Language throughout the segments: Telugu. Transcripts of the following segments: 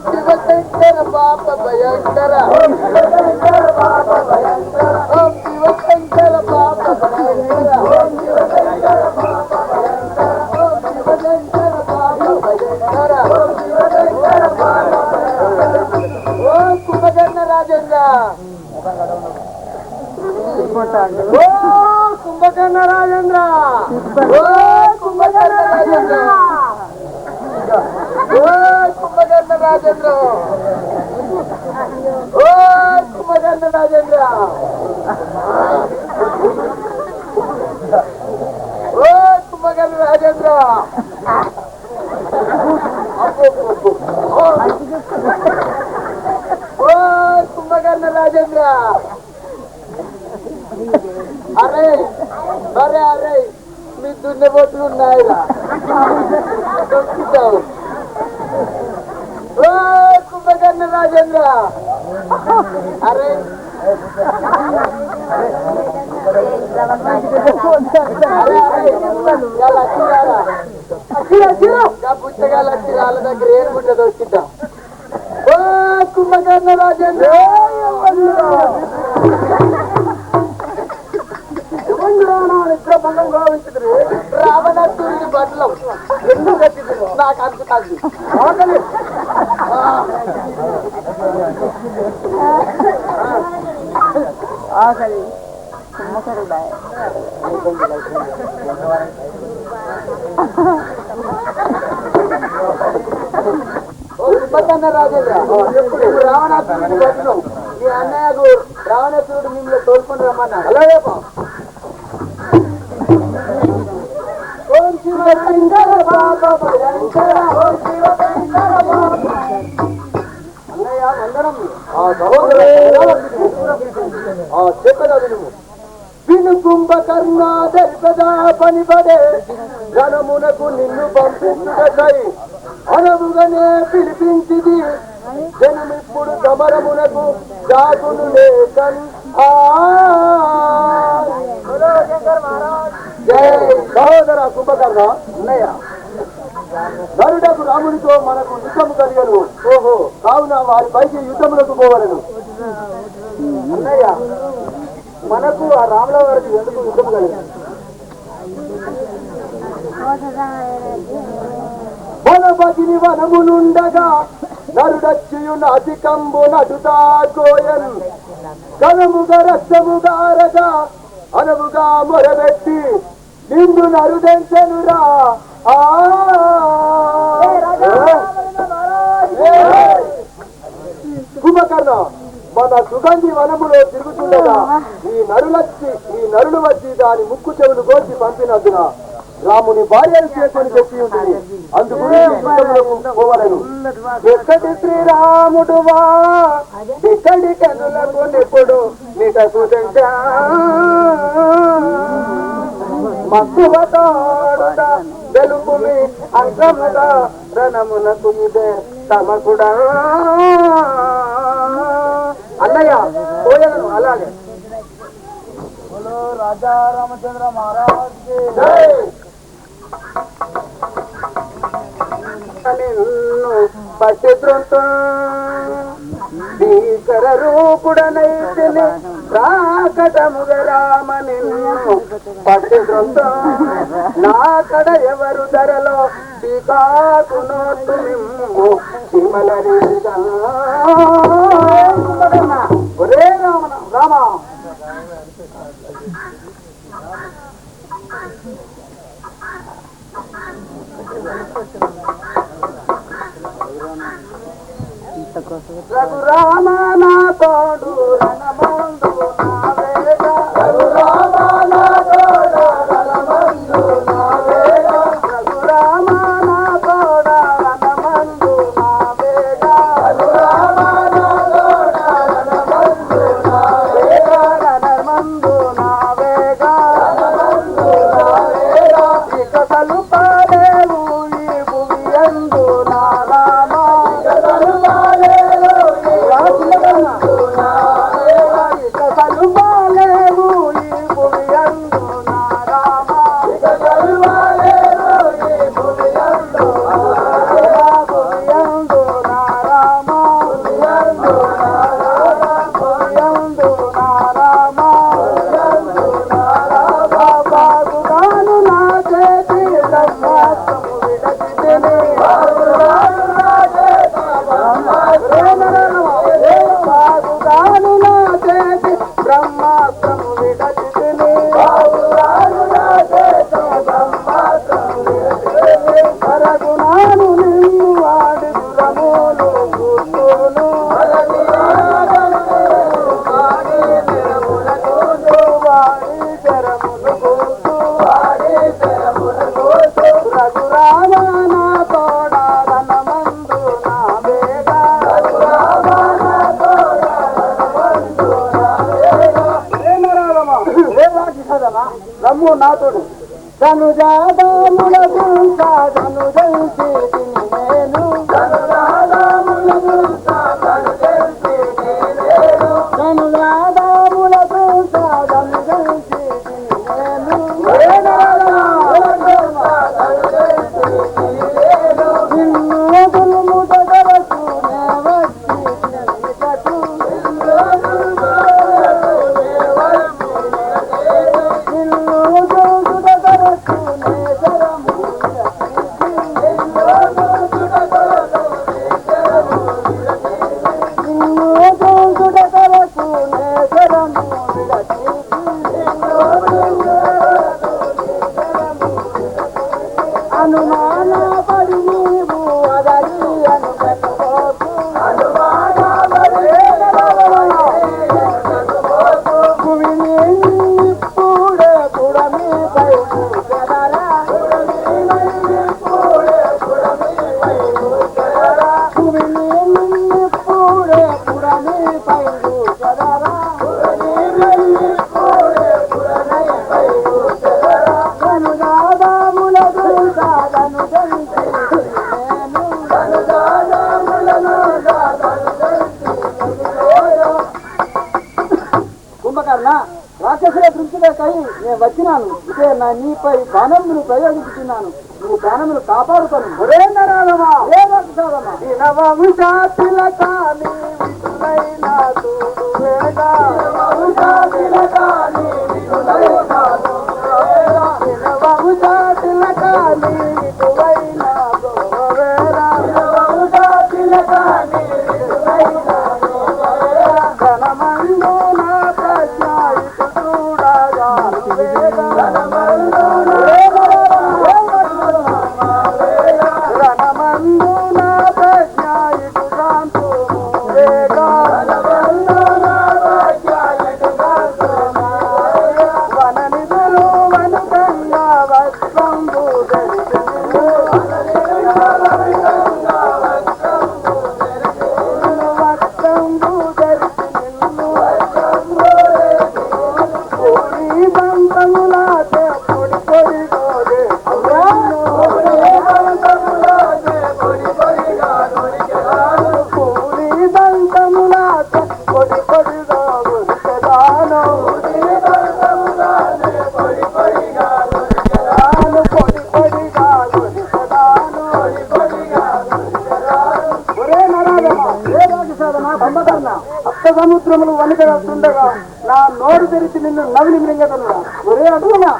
శివశంకర పాప భయంకర శివశంకర పాప భయంకర శివశంకర పాప భయంకర ఓ కుంభకర్ణ రాజేంద్ర ఓ కుంభకర్ణ రాజేంద్ర ఓ కుంభకర్ణ రాజేంద్ర ఓ కుంభకర్ణ రాజేంద్ర ఓ కుంభకర్ణ రాజేంద్ర ఓ కుంభకర్ణ రాజేంద్ర ఓ కుంభకర్ణ రాజేంద్ర అరే అరే అరే మీ దున్నబోతులు ఉన్నాయిరా దొక్కుతావు ఓ కుంభకర్ణ రాజేంద్ర అరే పుస్తకాలు వచ్చి వాళ్ళ దగ్గర ఏనుకుంటే దొరికిద్దాం ఓ కుంభకర్ణ రాజేంద్ర రావణాసురుడి బట్టలు ఎందుకు కట్టింది నాకు అనుకుంటుంది ఆకలి కుంభకరు బాయ్ కుంభకర్ణ రాజేంద్ర రావణాసురుడి బట్టలు మీ అన్నయ్యకు రావణాసురుడు మిమ్మల్ని తోలుకొని రమ్మన్నాడు అలాగే ఓం శివశంకర బాబా భయంకర ఓం శివశంకర బాబా అన్నయ్య వందనం చెప్పదా వినుము విను కుంభకర్ణ దర్పదా పనిపడే రణమునకు నిన్ను పంపించుటకై అనవుగానే పిలిపించిది జనమిప్పుడు సమరమునకు జాతులు లేకన్ జై సహోదర కుంభకర్ణ అన్నయ్య గరుడకు రామునితో మనకు యుద్ధము కలిగను ఓహో కావున వారి పైకి యుద్ధములకు పోవలను అన్నయ్య మనకు ఆ రాముల వారికి ఎందుకు యుద్ధము కలిగను వనపతిని వనమునుండగా నరుడచ్చియున్న అధికంబు నటుతా కోయన్ కనముగా రక్తముగారగా అనవుగా మొరబెట్టి నిన్ను నరుదెంచెనురా కుంభకర్ణ మన సుగంధి వనములో తిరుగుతుండగా ఈ నరులు వచ్చి దాని ముక్కు చెవులు కోసి పంపినందున రాముని భార్యను చేసుకొని చెప్పి ఉంటుంది అందుకు పోవలను ఎక్కడి శ్రీరాముడు వా ఇక్కడి కనులకు నిప్పుడు నిటకు మక్కువతోడుట వెలుపుమి అంకముగా రణమునకు ఇదే తమకుడా అన్నయ్య పోయలను అలాగే రాజా రామచంద్ర మహారాజ్ నిన్ను పసిదృంత భీకర రూపుడనైతిని రాకటముగ రామ నిన్ను పసిదృంత నా కడ ఎవరు ధరలో శ్రీకాకు నోటు నిమ్ము హిమలరి ఒరే రామ రామ రఘురామ నా తోడు రణమందు నా వేగ రఘురామ నా తోడు రణమందు నా వేగ రఘురామ నా తోడు రణమందు నా వేగ రఘురామ నా తోడు రణమందు నా వేగ రణమందు నా వేగ రణమందు నా వేగ ఇక కలుపాలేవు ఈ భువియందు నా రామ ఇక కలుపాలేవు ఈ భువియందు నా రమ్ము నాతోడు ధనుజాదములకు సాధను తెలిసి నేను ధనుజాదములకు సాధను తెలిసి రాక్షసుల దృష్టిలోకై నేను వచ్చినాను. ఇదే నా నీపై బాణములు ప్రయోగించుతున్నాను. నువ్వు ప్రాణములు కాపాడుతాను. సముద్రములు వణికస్తుండగా నా నోరు తెరిచి నిన్ను నవిలి మృంగతున్నా. ఒరే అడుగునా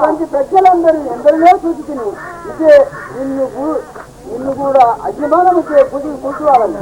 మంచి ప్రజలందరూ ఎందరిలో చూచుకుని ఇదే నిన్ను కూడా అభిమానము కూర్చోవాలని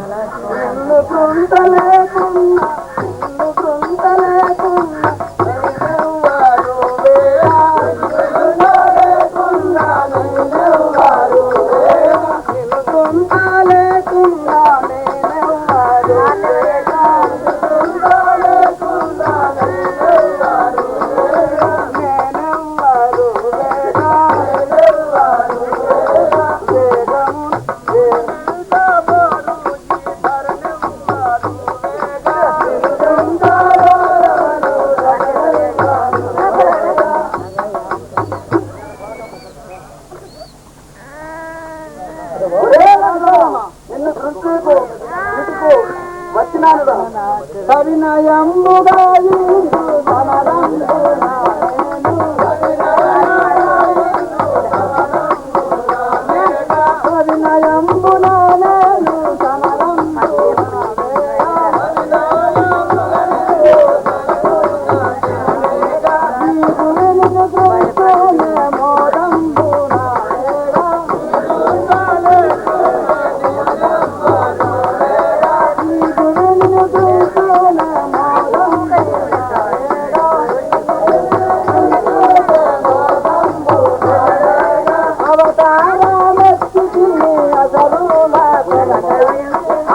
అవతారమెత్తితిని అసరుల కొరకై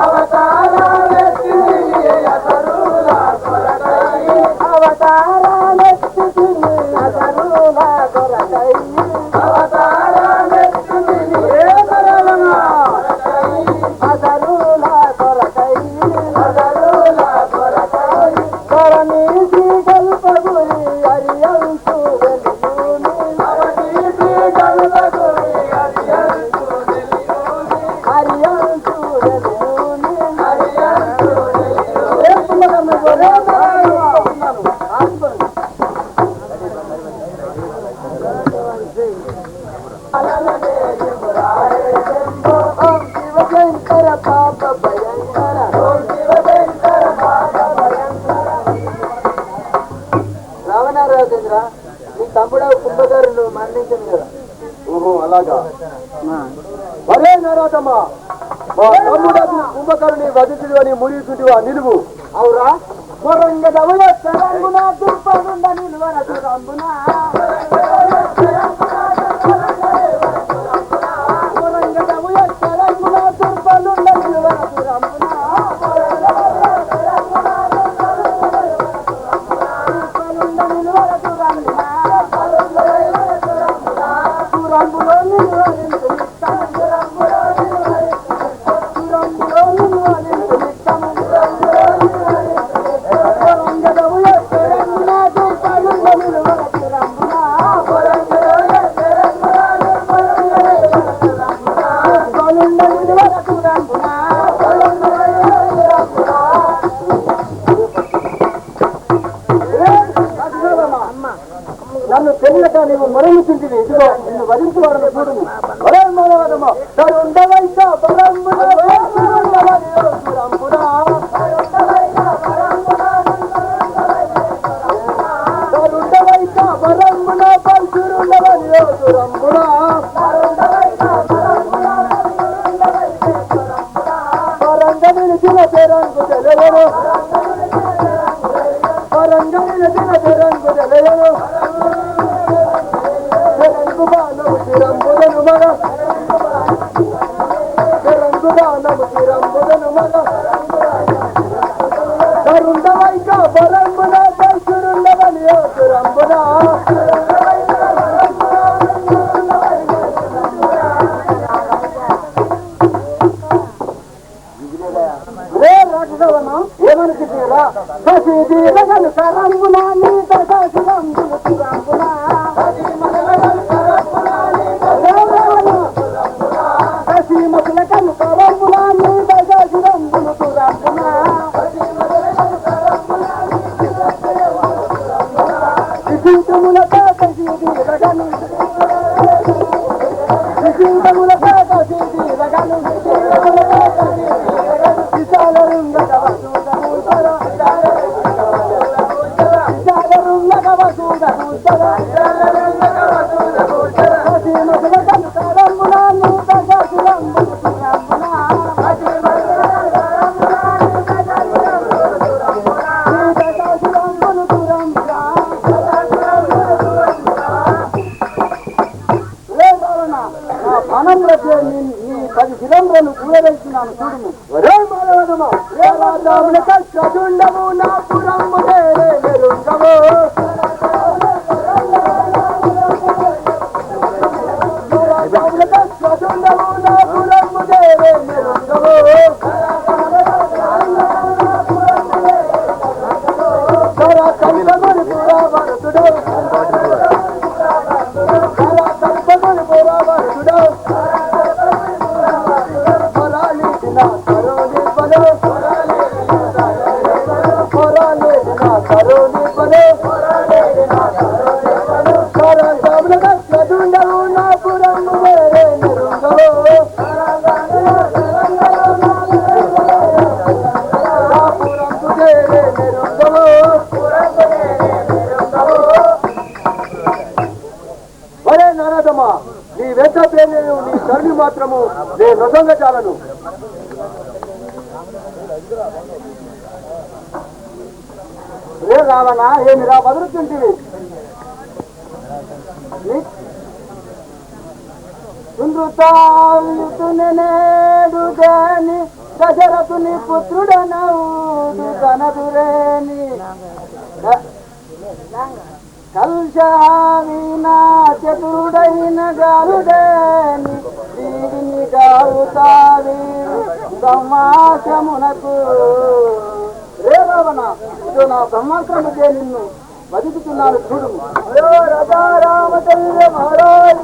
అవతారమెత్తితిని అసరుల కొరకై అవతారమెత్తితిని అసరుల కొరకై అవతారమెత్తితిని అసరుల కొరకై అసరుల కొరకై కొరనీసి కల్పగురి అరియంసు వెలుగుని అవనీసి కల్పగురి అరియంసు వెలుగుని అరియంసు వెలుగుని అరియంసు వెలుగుని ఏపులగమ్మ గోరేమరాను ఆస్పన్ అలలనే యువరాయ జంబో ఓం శివశంకర పాప భయంకర ఓం శివశంకర పాప భయంకర రావణారాజేంద్ర నీ తమ్ముడు కుంభకరుడు మరణించింది కదా. ఓహో అలాగా. మరే నరాధమా మా తమ్ముడు కుంభకరుని వధించుడు అని మురిస్తుంటివా నిలువు. అవురా మొరంగదవుల తెలంగుణ దుర్పగుండ నిలువన దురంబున మొరంగదవుల తెలంగుణ దుర్పగుండ నిలువన దురంబున నన్ను తెలియక నీవు మరణించింటివి. ఇదిగో నిన్ను వధించువాడను చూడును. ఒరే మానవదమ్మ తరుండవైక బలంబున తరుండవైక బలంబున పల్చురుండవనియో సురంబున పరంగ నిలిచిన తెరంగు తెలియను పరంగ నిలిచిన తెరంగు తెలియను తెరంగు బాణము తిరంబుదను మగ తెరంగు బాణము తిరంబుదను మగ తరుండవైక బలంబున పల్చురుండవనియో సురంబున ఏమనుకుంటురా సశీదీరగలు కరంబున నీత సశిరంబులు తురంబున సశీమకులకను కరంబున నీత సశిరంబులు తురంబున శిశీతములతో సశీదీరగను శిశీతములతో సశీదీరగను పది శిలంబులను కూడవేస్తున్నాను చూడుము. ఒరే మానవదమా రాజాముల కష్టదుండము నా పురమ్ము నేరే మెరుంగము రాజాముల కష్టదుండము నా పురమ్ము నేరే మెరుంగము సరా కల్పముని పురావరుతుడు సరా కల్పముని పురావరుతుడు నీ వెంట పేర్లేను నీ తల్లి మాత్రము నేను నొసంగా చాలను. రే రావణ ఏమిరా వదులుతుంటివి నేడు గాని దశరథుని పుత్రుడనవుడు కనదురేని కల్షావినా చతుడైన గారుడేని వీరిని గారుతావి బ్రహ్మాశ్రమునకు రే రావణ ఇదో నా బ్రహ్మాశ్రము చే నిన్ను బతుకుతున్నాను చూడు. రాజా రామచంద్ర మహారాజ్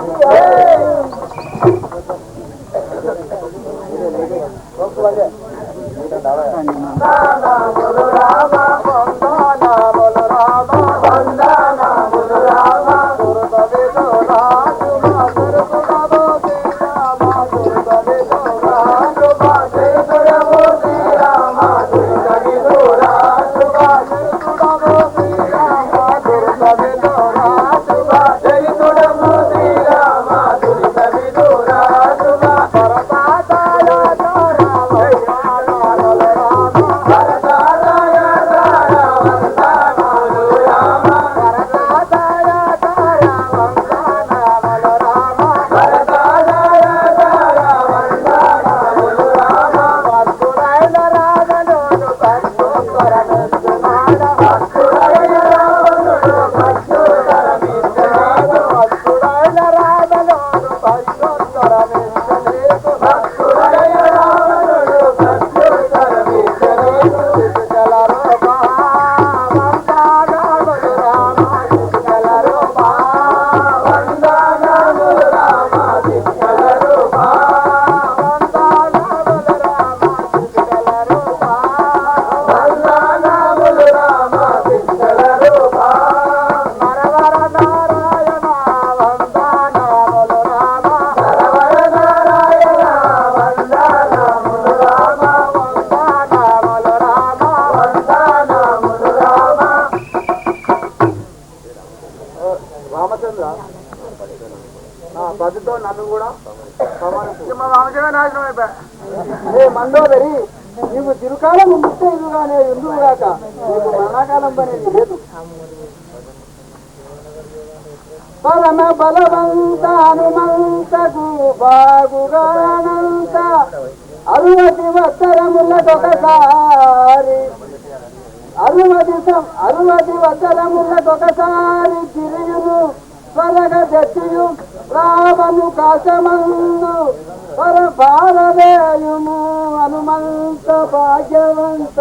మండోదరి నీవు చిరుకాలం ముట్టేదుగానే ఎందుకుగాక నీకు మరణకాలం అనేది లేదు. పరమ బలవంత హనుమంతకు బాగుగానంత 60 వత్సరములకొకసారి 60 వత్సరములకొకసారి గిరియును స్వరగ దత్తియు రావను కాశమందు పరపారవేయుము హనుమంత భాగ్యవంత.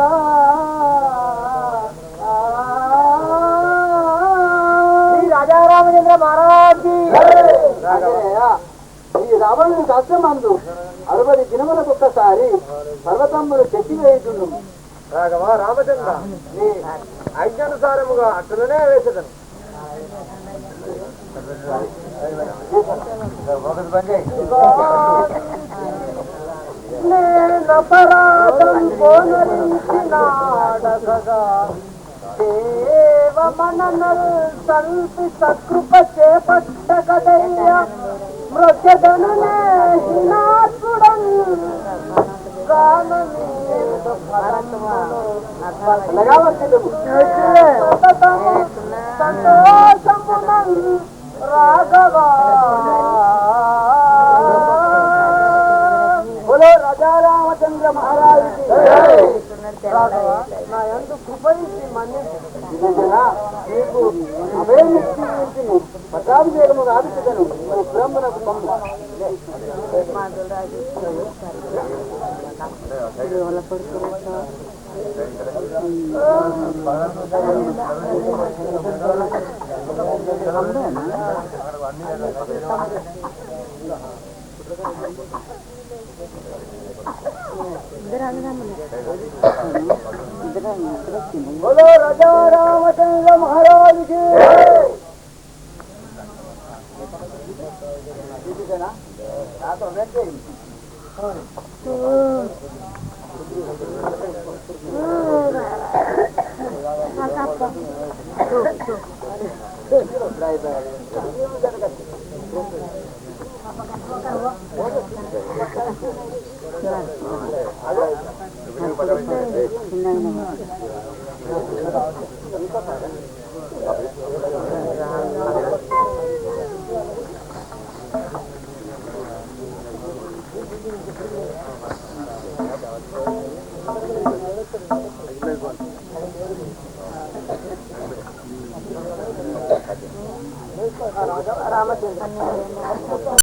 రాజా రామచంద్ర మహారాజ్ ఈ రావణుని కాశమందు 60 దినములకు ఒక్కసారి పర్వతములు చెక్కివేయుచుండు. రాఘవ రామచంద్ర నీ ఆజ్ఞానుసారముగా అట్లనే వేసేదను. నేనపరాధం పోనరించినాడగగా దేవమననల్ సంతి సకృప చేపట్ట కదయ్య మృత్యదను నేహినాత్ముడన్ సంతోషమునల్ రాఘవా. బోలో రాజా రామచంద్ర మహారాజ్ నా యందు కృపయించి నీకు అభయముక్తి పట్టాభిషేకము రాధించను బ్రహ్మణకు పంపు. बोलो राजा रामचंद्र महाराज की రామచంద్ర